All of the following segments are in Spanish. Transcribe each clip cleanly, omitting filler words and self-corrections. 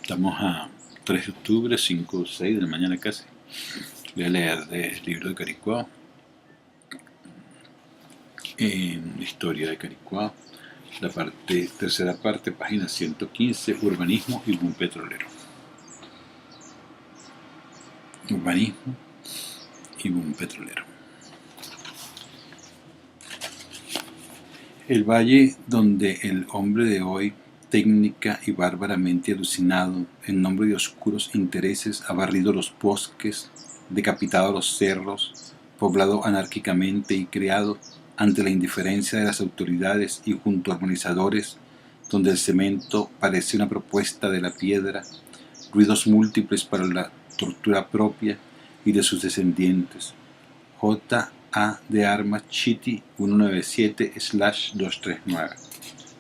Estamos a 3 de octubre, 5 o 6 de la mañana casi. Voy a leer del libro de Caricuao, en Historia de Caricuao, la tercera parte, página 115, Urbanismo y boom petrolero. Urbanismo y boom petrolero. El valle donde el hombre de hoy, técnica y bárbaramente alucinado, en nombre de oscuros intereses, ha barrido los bosques, decapitado los cerros, poblado anárquicamente y creado ante la indiferencia de las autoridades y junto a urbanizadores, donde el cemento parece una propuesta de la piedra, ruidos múltiples para la tortura propia y de sus descendientes. J. A. de Armas Chitty 197/239,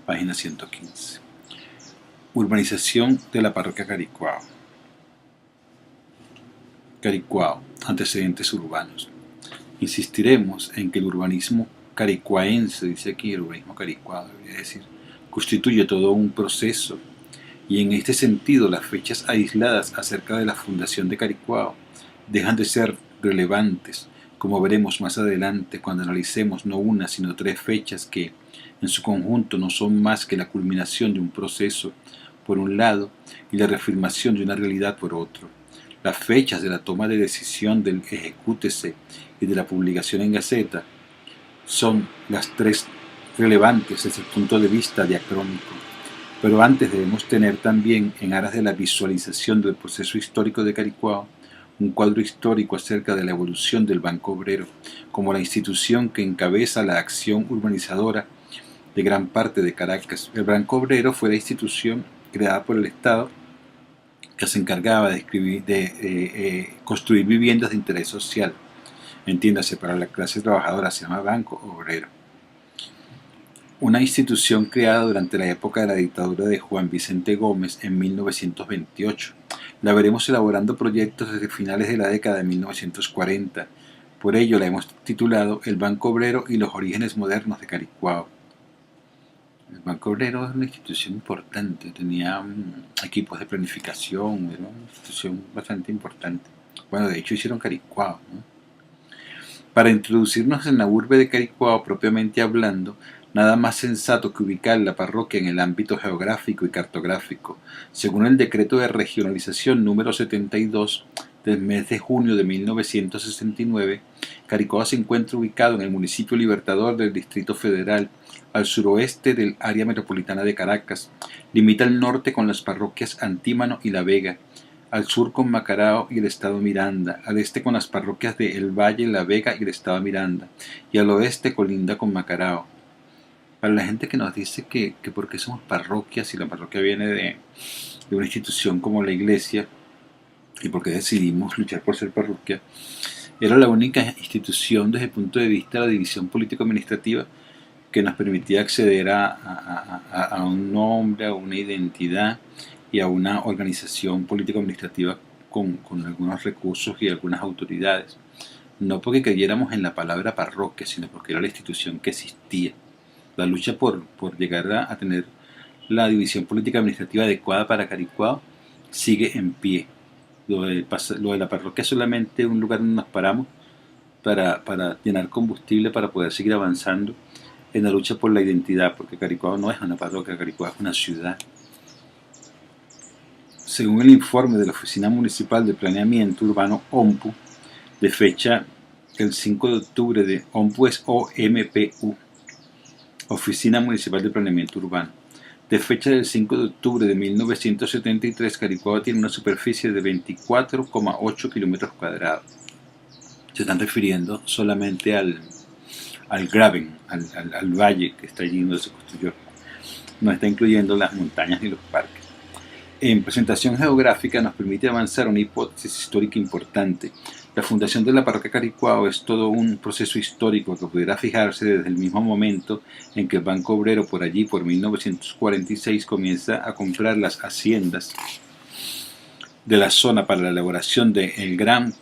página 115. Urbanización de la parroquia Caricuao. Caricuao, antecedentes urbanos. Insistiremos en que el urbanismo caricuaense, dice aquí el urbanismo caricuao, debería decir, constituye todo un proceso, y en este sentido las fechas aisladas acerca de la fundación de Caricuao dejan de ser relevantes, como veremos más adelante cuando analicemos no una sino 3 fechas que, en su conjunto, no son más que la culminación de un proceso, por un lado, y la reafirmación de una realidad por otro. Las fechas de la toma de decisión del ejecútese y de la publicación en Gaceta son las 3 relevantes desde el punto de vista diacrónico. Pero antes debemos tener también, en aras de la visualización del proceso histórico de Caricuao, un cuadro histórico acerca de la evolución del Banco Obrero, como la institución que encabeza la acción urbanizadora de gran parte de Caracas. El Banco Obrero fue la institución creada por el Estado que se encargaba de construir viviendas de interés social. Entiéndase, para la clase trabajadora se llama Banco Obrero. Una institución creada durante la época de la dictadura de Juan Vicente Gómez en 1928. La veremos elaborando proyectos desde finales de la década de 1940. Por ello la hemos titulado El Banco Obrero y los orígenes modernos de Caricuao. El Banco Obrero es una institución importante, tenía equipos de planificación, era una institución bastante importante. Bueno, de hecho hicieron Caricuao, ¿no? Para introducirnos en la urbe de Caricuao propiamente hablando, nada más sensato que ubicar la parroquia en el ámbito geográfico y cartográfico. Según el decreto de regionalización número 72 del mes de junio de 1969, Caricuao se encuentra ubicado en el municipio Libertador del Distrito Federal, al suroeste del área metropolitana de Caracas. Limita al norte con las parroquias Antímano y La Vega, al sur con Macarao y el estado Miranda, al este con las parroquias de El Valle, La Vega y el estado Miranda, y al oeste colinda con Macarao. Para la gente que nos dice que por qué somos parroquias, si la parroquia viene de una institución como la iglesia, y por qué decidimos luchar por ser parroquia, era la única institución desde el punto de vista de la división político-administrativa que nos permitía acceder a un nombre, a una identidad y a una organización político-administrativa con algunos recursos y algunas autoridades. No porque creyéramos en la palabra parroquia, sino porque era la institución que existía. La lucha por llegar a tener la división política administrativa adecuada para Caricuao sigue en pie. Lo de la parroquia es solamente un lugar donde nos paramos para llenar combustible para poder seguir avanzando en la lucha por la identidad, porque Caricuao no es una parroquia, Caricuao es una ciudad. Según el informe de la Oficina Municipal de Planeamiento Urbano OMPU, de fecha el 5 de octubre de OMPU es OMPU, Oficina Municipal de Planeamiento Urbano. De fecha del 5 de octubre de 1973, Caricuao tiene una superficie de 24,8 kilómetros cuadrados. Se están refiriendo solamente al Graben, al valle que está allí donde se construyó. No está incluyendo las montañas ni los parques. En presentación geográfica nos permite avanzar una hipótesis histórica importante. La fundación de la parroquia Caricuao es todo un proceso histórico que pudiera fijarse desde el mismo momento en que el Banco Obrero por allí, por 1946, comienza a comprar las haciendas de la zona para la elaboración del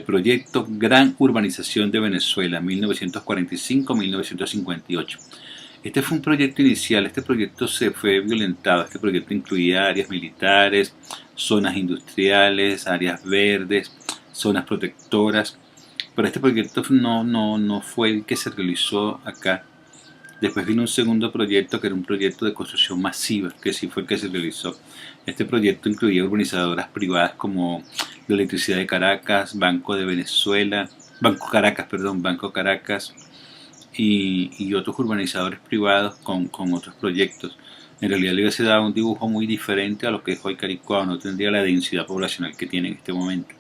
proyecto Gran Urbanización de Venezuela, 1945-1958. Este fue un proyecto inicial, este proyecto se fue violentado, este proyecto incluía áreas militares, zonas industriales, áreas verdes, zonas protectoras, pero este proyecto no fue el que se realizó acá. Después vino un segundo proyecto que era un proyecto de construcción masiva, que sí fue el que se realizó. Este proyecto incluía urbanizadoras privadas como la Electricidad de Caracas, Banco de Venezuela, Banco Caracas, perdón, Banco Caracas y otros urbanizadores privados con otros proyectos. En realidad le hubiese dado un dibujo muy diferente a lo que es hoy Caricuao, no tendría la densidad poblacional que tiene en este momento.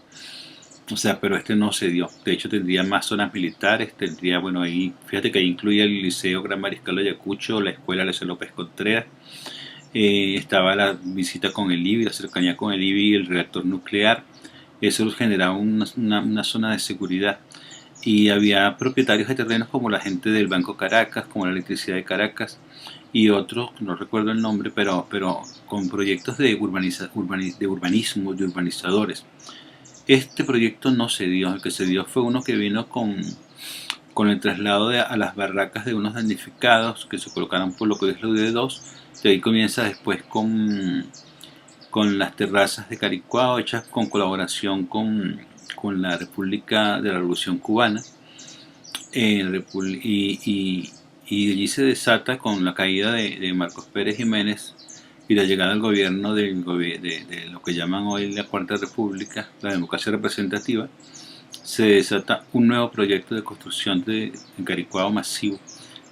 O sea, pero este no se dio. De hecho, tendría más zonas militares, tendría, bueno, ahí, fíjate que ahí incluía el Liceo Gran Mariscal de Ayacucho, la Escuela Liceo López Contreras, estaba la visita con el IBI, la cercanía con el IBI y el reactor nuclear. Eso generaba una zona de seguridad. Y había propietarios de terrenos como la gente del Banco Caracas, como la Electricidad de Caracas y otros, no recuerdo el nombre, pero con proyectos de urbanismo, de urbanizadores. Este proyecto no se dio, el que se dio fue uno que vino con el traslado a las barracas de unos damnificados que se colocaron por lo que es la UD2. De ahí comienza después con las terrazas de Caricuao hechas con colaboración con la República de la Revolución Cubana. Y allí se desata con la caída de Marcos Pérez Jiménez y la llegada al gobierno de lo que llaman hoy la Cuarta República, la democracia representativa. Se desata un nuevo proyecto de construcción de Caricuao masivo,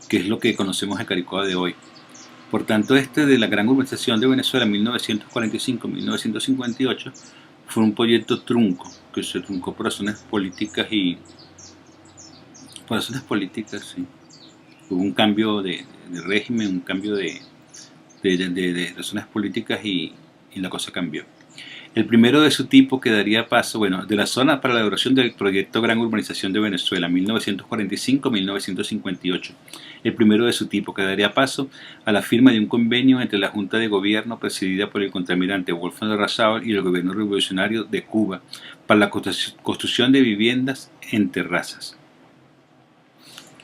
que es lo que conocemos de Caricuao de hoy. Por tanto, este de la gran urbanización de Venezuela 1945-1958 fue un proyecto trunco, que se truncó por razones políticas sí. Hubo un cambio de régimen, un cambio de razones políticas y la cosa cambió. El primero de su tipo que daría paso, bueno, de la zona para la elaboración del proyecto Gran Urbanización de Venezuela, 1945-1958. El primero de su tipo que daría paso a la firma de un convenio entre la Junta de Gobierno presidida por el contraalmirante Wolfgang de Rassaul y el gobierno revolucionario de Cuba para la construcción de viviendas en terrazas,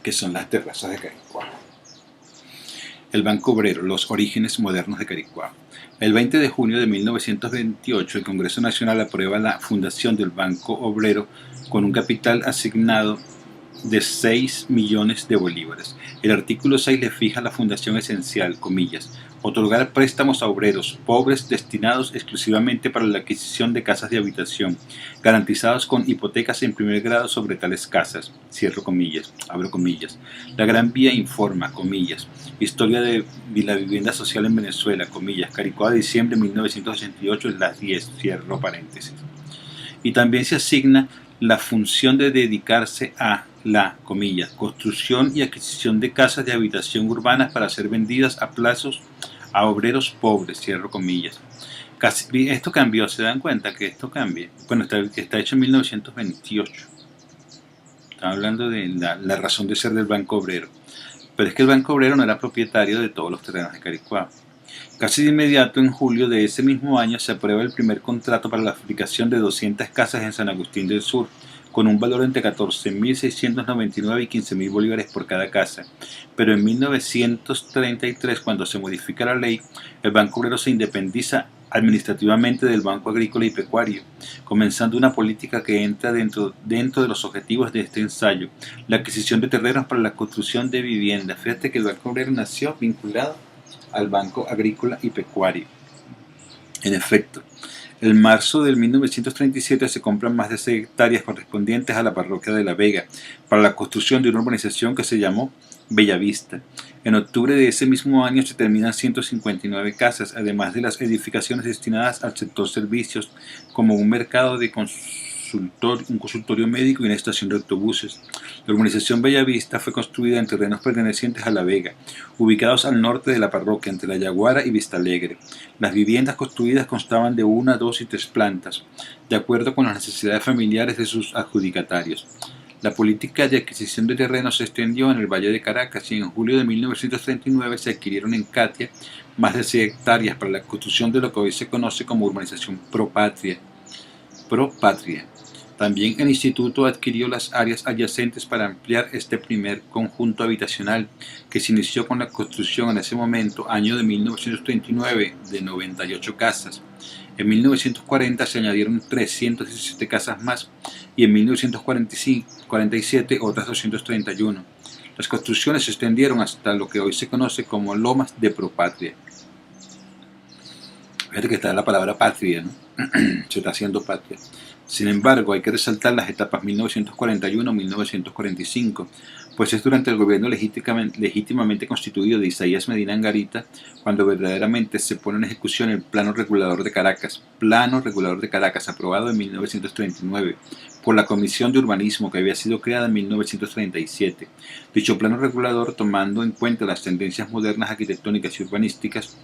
que son las terrazas de Caricuao. El Banco Obrero, los orígenes modernos de Caricuao. El 20 de junio de 1928, el Congreso Nacional aprueba la fundación del Banco Obrero con un capital asignado de 6 millones de bolívares. El artículo 6 le fija la fundación esencial, comillas, otorgar préstamos a obreros pobres destinados exclusivamente para la adquisición de casas de habitación, garantizados con hipotecas en primer grado sobre tales casas, cierro comillas, abro comillas. La Gran Vía informa, comillas, historia de la vivienda social en Venezuela, comillas, Caricuao de diciembre de 1988, las 10, cierro paréntesis. Y también se asigna la función de dedicarse a la, comillas, construcción y adquisición de casas de habitación urbanas para ser vendidas a plazos a obreros pobres, cierro comillas. Esto cambió, ¿se dan cuenta que esto cambia? Bueno, está hecho en 1928. Estaba hablando de la razón de ser del Banco Obrero. Pero es que el Banco Obrero no era propietario de todos los terrenos de Caricuao. Casi de inmediato, en julio de ese mismo año, se aprueba el primer contrato para la fabricación de 200 casas en San Agustín del Sur, con un valor entre 14.699 y 15.000 bolívares por cada casa. Pero en 1933, cuando se modifica la ley, el Banco Obrero se independiza administrativamente del Banco Agrícola y Pecuario, comenzando una política que entra dentro de los objetivos de este ensayo, la adquisición de terrenos para la construcción de viviendas. Fíjate que el Banco Obrero nació vinculado al Banco Agrícola y Pecuario. En efecto, en marzo de 1937 se compran más de 6 hectáreas correspondientes a la parroquia de La Vega para la construcción de una urbanización que se llamó Bellavista. En octubre de ese mismo año se terminan 159 casas, además de las edificaciones destinadas al sector servicios, como un mercado de un consultorio médico y una estación de autobuses. La urbanización Bellavista fue construida en terrenos pertenecientes a La Vega, ubicados al norte de la parroquia, entre La Yaguara y Vistalegre. Las viviendas construidas constaban de 1, 2 y 3 plantas, de acuerdo con las necesidades familiares de sus adjudicatarios. La política de adquisición de terrenos se extendió en el Valle de Caracas y en julio de 1939 se adquirieron en Catia más de 6 hectáreas para la construcción de lo que hoy se conoce como urbanización Propatria. También el instituto adquirió las áreas adyacentes para ampliar este primer conjunto habitacional, que se inició con la construcción en ese momento, año de 1939, de 98 casas. En 1940 se añadieron 317 casas más y en 1947 otras 231. Las construcciones se extendieron hasta lo que hoy se conoce como Lomas de Propatria. Fíjate que está la palabra patria, ¿no? Se está haciendo patria. Sin embargo, hay que resaltar las etapas 1941-1945, pues es durante el gobierno legítimamente constituido de Isaías Medina Angarita cuando verdaderamente se pone en ejecución el Plano Regulador de Caracas, aprobado en 1939 por la Comisión de Urbanismo que había sido creada en 1937. Dicho plano regulador, tomando en cuenta las tendencias modernas arquitectónicas y urbanísticas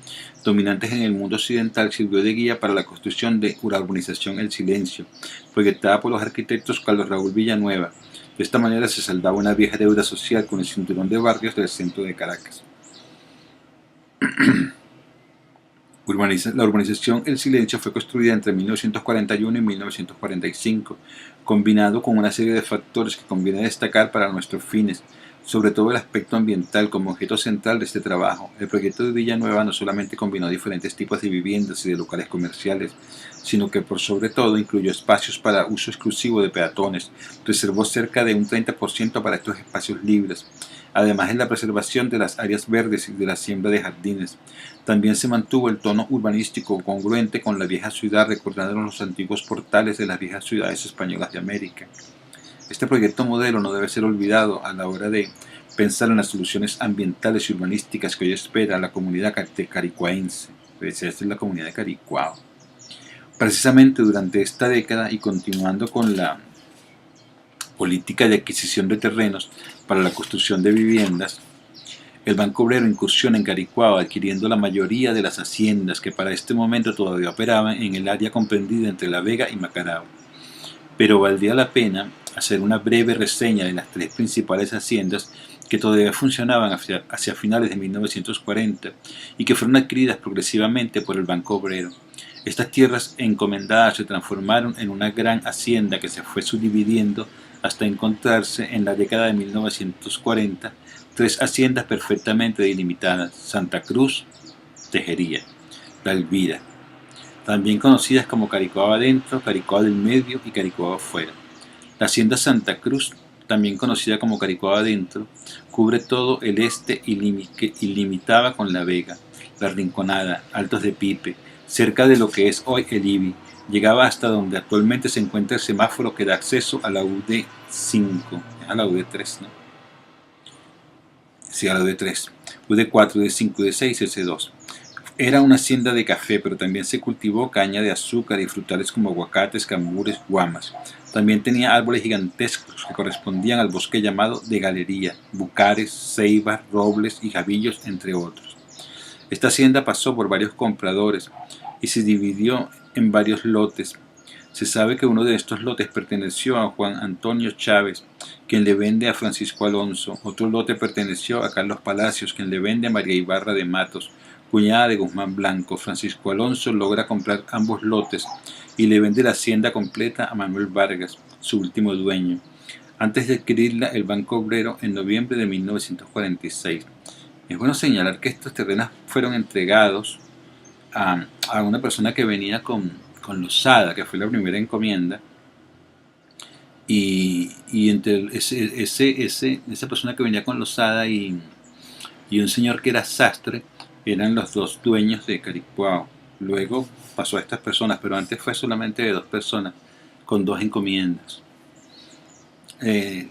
dominantes en el mundo occidental, sirvió de guía para la construcción de la urbanización El Silencio, proyectada por los arquitectos Carlos Raúl Villanueva. De esta manera se saldaba una vieja deuda social con el cinturón de barrios del centro de Caracas. La urbanización El Silencio fue construida entre 1941 y 1945, combinado con una serie de factores que conviene destacar para nuestros fines, sobre todo el aspecto ambiental como objeto central de este trabajo. El proyecto de Villanueva no solamente combinó diferentes tipos de viviendas y de locales comerciales, sino que por sobre todo incluyó espacios para uso exclusivo de peatones, reservó cerca de un 30% para estos espacios libres, además de la preservación de las áreas verdes y de la siembra de jardines. También se mantuvo el tono urbanístico congruente con la vieja ciudad, recordando los antiguos portales de las viejas ciudades españolas de América. Este proyecto modelo no debe ser olvidado a la hora de pensar en las soluciones ambientales y urbanísticas que hoy espera la comunidad caricuaense. Esta es la comunidad de Caricuao. Precisamente durante esta década y continuando con la política de adquisición de terrenos para la construcción de viviendas, el Banco Obrero incursiona en Caricuao adquiriendo la mayoría de las haciendas que para este momento todavía operaban en el área comprendida entre La Vega y Macarao. Pero valdría la pena hacer una breve reseña de las tres principales haciendas que todavía funcionaban hacia finales de 1940 y que fueron adquiridas progresivamente por el Banco Obrero. Estas tierras encomendadas se transformaron en una gran hacienda que se fue subdividiendo hasta encontrarse en la década de 1940 tres haciendas perfectamente delimitadas: Santa Cruz, Tejería, La Elvira, también conocidas como Caricuao Adentro, Caricuao del Medio y Caricuao Afuera. La hacienda Santa Cruz, también conocida como Caricuao Adentro, cubre todo el este y limitaba con La Vega, La Rinconada, Altos de Pipe, cerca de lo que es hoy el IBI. Llegaba hasta donde actualmente se encuentra el semáforo que da acceso a la UD5, a la UD3, ¿no? Sí, a la UD3, UD4, UD5, UD6 y UD6. Era una hacienda de café, pero también se cultivó caña de azúcar y frutales como aguacates, cambures, guamas. También tenía árboles gigantescos que correspondían al bosque llamado de Galería, bucares, ceibas, robles y jabillos, entre otros. Esta hacienda pasó por varios compradores y se dividió en varios lotes. Se sabe que uno de estos lotes perteneció a Juan Antonio Chávez, quien le vende a Francisco Alonso. Otro lote perteneció a Carlos Palacios, quien le vende a María Ibarra de Matos, cuñada de Guzmán Blanco. Francisco Alonso logra comprar ambos lotes y le vende la hacienda completa a Manuel Vargas, su último dueño, antes de adquirirla el Banco Obrero en noviembre de 1946. Es bueno señalar que estos terrenos fueron entregados a una persona que venía con Losada, que fue la primera encomienda, y entre esa persona que venía con Losada y un señor que era sastre, eran los dos dueños de Caricuao. Luego pasó a estas personas, pero antes fue solamente de dos personas, con dos encomiendas.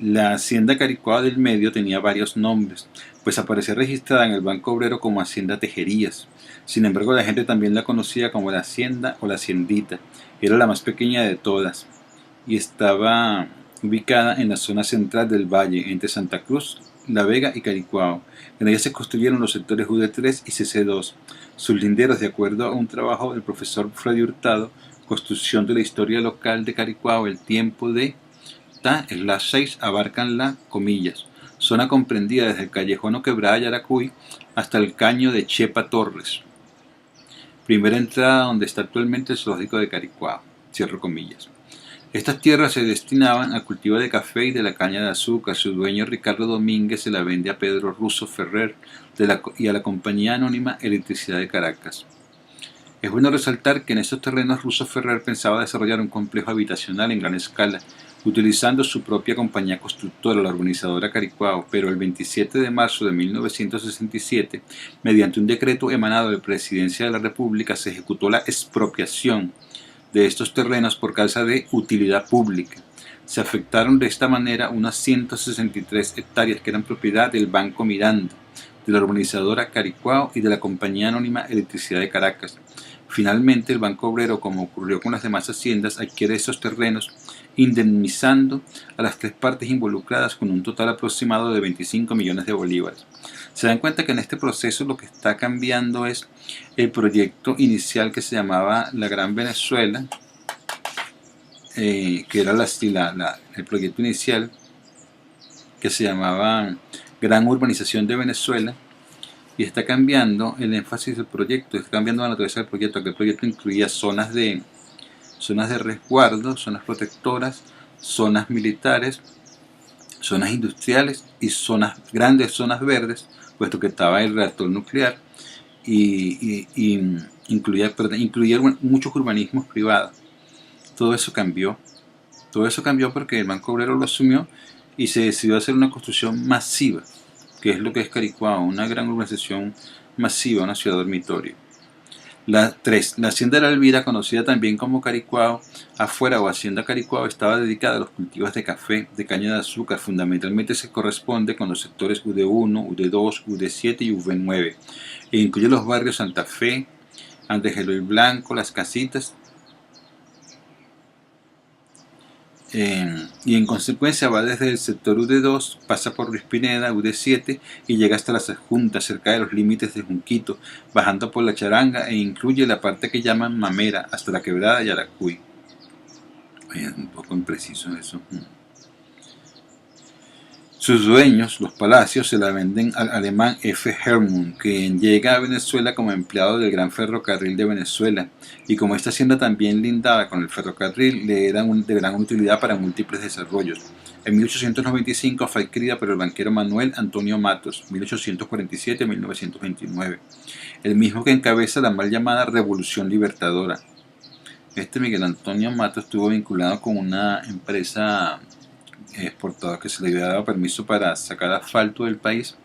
La hacienda Caricuao del Medio tenía varios nombres, pues aparecía registrada en el Banco Obrero como Hacienda Tejerías. Sin embargo, la gente también la conocía como la Hacienda o la Haciendita. Era la más pequeña de todas y estaba ubicada en la zona central del valle, entre Santa Cruz, La Vega y Caricuao. En ella se construyeron los sectores UD3 y CC2. Sus linderos, de acuerdo a un trabajo del profesor Freddy Hurtado, Construcción de la Historia Local de Caricuao, el tiempo de las 6 abarcan la, comillas, zona comprendida desde el callejón o quebrada Yaracuy hasta el caño de Chepa Torres, primera entrada donde está actualmente el zoológico de Caricuao, cierro comillas. Estas tierras se destinaban al cultivo de café y de la caña de azúcar. Su dueño Ricardo Domínguez se la vende a Pedro Russo Ferrer y a la compañía anónima Electricidad de Caracas. Es bueno resaltar que en estos terrenos Russo Ferrer pensaba desarrollar un complejo habitacional en gran escala, utilizando su propia compañía constructora, la urbanizadora Caricuao, pero el 27 de marzo de 1967, mediante un decreto emanado de la Presidencia de la República, se ejecutó la expropiación de estos terrenos por causa de utilidad pública. Se afectaron de esta manera unas 163 hectáreas que eran propiedad del Banco Miranda, de la urbanizadora Caricuao y de la compañía anónima Electricidad de Caracas. Finalmente, el Banco Obrero, como ocurrió con las demás haciendas, adquiere estos terrenos, indemnizando a las tres partes involucradas con un total aproximado de 25 millones de bolívares. Se dan cuenta que en este proceso lo que está cambiando es el proyecto inicial que se llamaba la Gran Venezuela, que era el proyecto inicial que se llamaba Gran Urbanización de Venezuela, y está cambiando el énfasis del proyecto, está cambiando la naturaleza del proyecto. Aquel proyecto incluía zonas de resguardo, zonas protectoras, zonas militares, zonas industriales y grandes zonas verdes, puesto que estaba el reactor nuclear, y incluía muchos urbanismos privados. Todo eso cambió porque el Banco Obrero lo asumió y se decidió hacer una construcción masiva, que es lo que es Caricuao, una gran urbanización masiva, una ciudad dormitorio. La hacienda de la Elvira, conocida también como Caricuao afuera o hacienda Caricuao, estaba dedicada a los cultivos de café, de caña de azúcar. Fundamentalmente se corresponde con los sectores UD1, UD2, UD7 y UV9, e incluye los barrios Santa Fe, Andrés Eloy Blanco, Las Casitas, y en consecuencia va desde el sector UD2, pasa por Luis Pineda, UD7, y llega hasta las adjuntas, cerca de los límites de Junquito, bajando por la Charanga, e incluye la parte que llaman Mamera, hasta la quebrada de Yaracuy. Es un poco impreciso eso. Sus dueños, los palacios, se la venden al alemán F. Hermund, quien llega a Venezuela como empleado del Gran Ferrocarril de Venezuela, y como esta hacienda también lindaba con el ferrocarril, le era de gran utilidad para múltiples desarrollos. En 1895 fue adquirida por el banquero Manuel Antonio Matos, 1847-1929, el mismo que encabeza la mal llamada Revolución Libertadora. Este Miguel Antonio Matos estuvo vinculado con una empresa exportador que se le había dado permiso para sacar asfalto del país,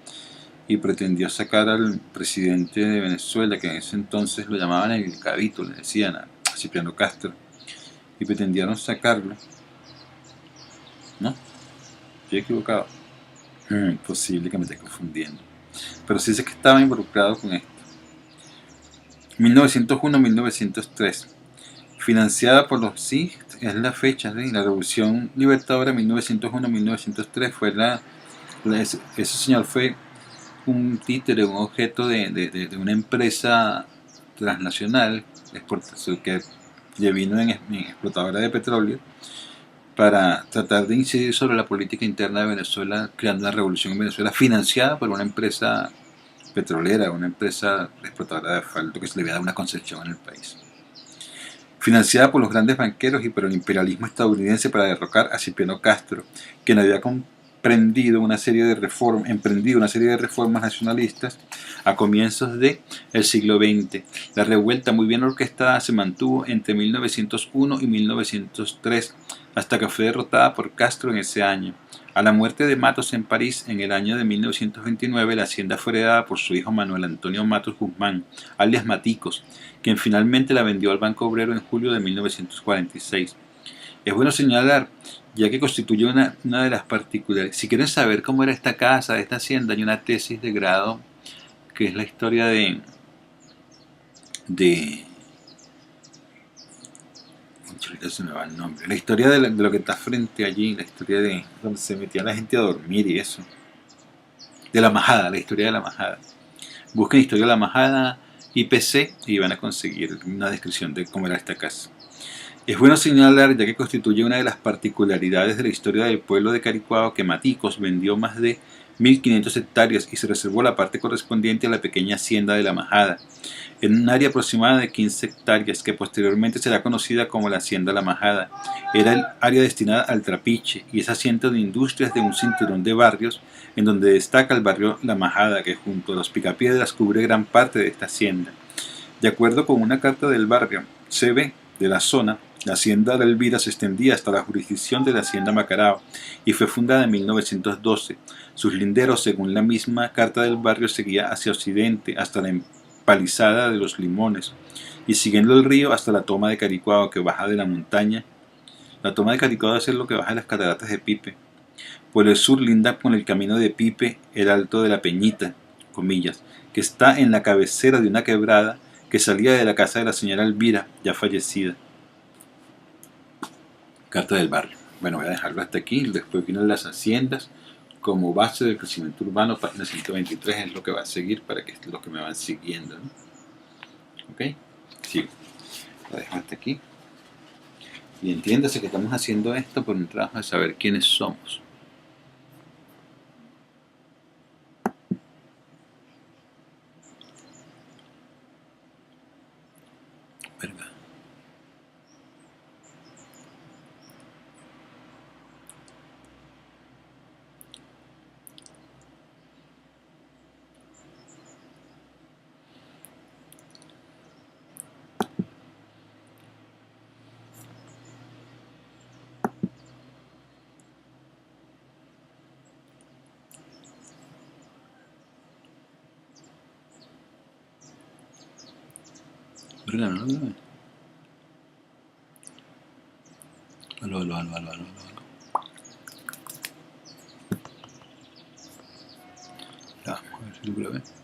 y pretendió sacar al presidente de Venezuela, que en ese entonces lo llamaban el Cabito, le decían a Cipriano Castro, y pretendieron sacarlo. ¿No? Estoy equivocado. Posible que me esté confundiendo, pero sí sé que estaba involucrado con esto. 1901-1903, financiada por los es la fecha, ¿sí? La Revolución Libertadora 1901-1903 fue ese señor fue un títere, un objeto de una empresa transnacional que vino en explotadora de petróleo para tratar de incidir sobre la política interna de Venezuela, creando una revolución en Venezuela financiada por una empresa petrolera, una empresa explotadora de asfalto que se le había dado una concesión en el país. Financiada por los grandes banqueros y por el imperialismo estadounidense para derrocar a Cipriano Castro, quien había emprendido una serie de reformas nacionalistas a comienzos del siglo XX. La revuelta, muy bien orquestada, se mantuvo entre 1901 y 1903, hasta que fue derrotada por Castro en ese año. A la muerte de Matos en París en el año de 1929, la hacienda fue heredada por su hijo Manuel Antonio Matos Guzmán, alias Maticos, quien finalmente la vendió al Banco Obrero en julio de 1946. Es bueno señalar, ya que constituye una de las particularidades. Si quieren saber cómo era esta casa, esta hacienda, hay una tesis de grado que es la historia de se me va el nombre. La historia de lo que está frente allí, la historia de donde se metía la gente a dormir y eso. De la majada, la historia de la majada. Busquen historia de la majada IPC y van a conseguir una descripción de cómo era esta casa. Es bueno señalar, ya que constituye una de las particularidades de la historia del pueblo de Caricuao, que Maticos vendió más de 1.500 hectáreas y se reservó la parte correspondiente a la pequeña hacienda de La Majada, en un área aproximada de 15 hectáreas, que posteriormente será conocida como la Hacienda La Majada. Era el área destinada al trapiche y es asiento de industrias de un cinturón de barrios, en donde destaca el barrio La Majada, que junto a los Picapiedras cubre gran parte de esta hacienda. De acuerdo con una carta del barrio CB de la zona, la hacienda de Elvira se extendía hasta la jurisdicción de la hacienda Macarao y fue fundada en 1912. Sus linderos, según la misma carta del barrio, seguía hacia occidente hasta la empalizada de los Limones y siguiendo el río hasta la toma de Caricuao, que baja de la montaña. La toma de Caricuao es lo que baja de las cataratas de Pipe. Por el sur linda con el camino de Pipe el Alto de la Peñita, comillas, que está en la cabecera de una quebrada que salía de la casa de la señora Elvira, ya fallecida. Carta del barrio. Bueno, voy a dejarlo hasta aquí. Después vienen las haciendas como base del crecimiento urbano, página 123 es lo que va a seguir para que los que me van siguiendo, ¿no? ¿Ok? Sigo. Lo dejo hasta aquí. Y entiéndase que estamos haciendo esto por un trabajo de saber quiénes somos. ¿Verdad? ¿Verdad? ¿No? Aló. Ya, vamos a ver si lo grabé.